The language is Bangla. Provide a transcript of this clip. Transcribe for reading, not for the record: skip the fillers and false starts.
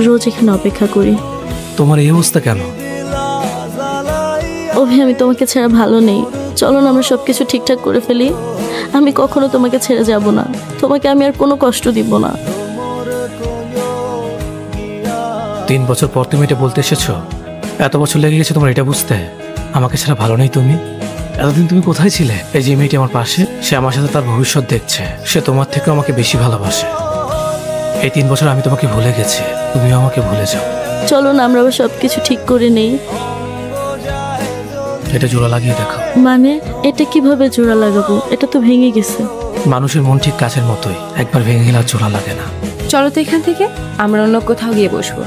রোজ এখানে অপেক্ষা করি। তোমার এই অবস্থা কেন? অভি, আমি তোমাকে ছাড়া ভালো নেই। চলো না আমরা সবকিছু ঠিকঠাক করে ফেলি। আমি কখনো তোমাকে ছেড়ে যাব না। তোমাকে আমি আর কোনো কষ্ট দিব না। 3 বছর পর তুমি এটা বলতে এসেছো? এত বছর লেগে গেছে তোমার এটা বুঝতে আমাকে ছাড়া ভালো নেই তুমি? এতদিন তুমি কোথায় ছিলে? এই যে মেয়েটি আমার পাশে, সে আমার সাথে তার ভবিষ্যৎ দেখছে। সে তোমার থেকে আমাকে বেশি ভালোবাসে। এই 3 বছর আমি তোমাকে ভুলে গেছি, তুমিও আমাকে ভুলে যাও। চলো না আমরা আবার সবকিছু ঠিক করে নেই। এটা জোড়া লাগিয়ে দেখো। মানে এটা কিভাবে জোড়া লাগাবো? এটা তো ভেঙে গেছে। মানুষের মন ঠিক কাছের মতোই, একবার ভেঙে গেলে আর জোড়া লাগে না। চলো তো এখান থেকে আমরা অন্য কোথাও গিয়ে বসবো।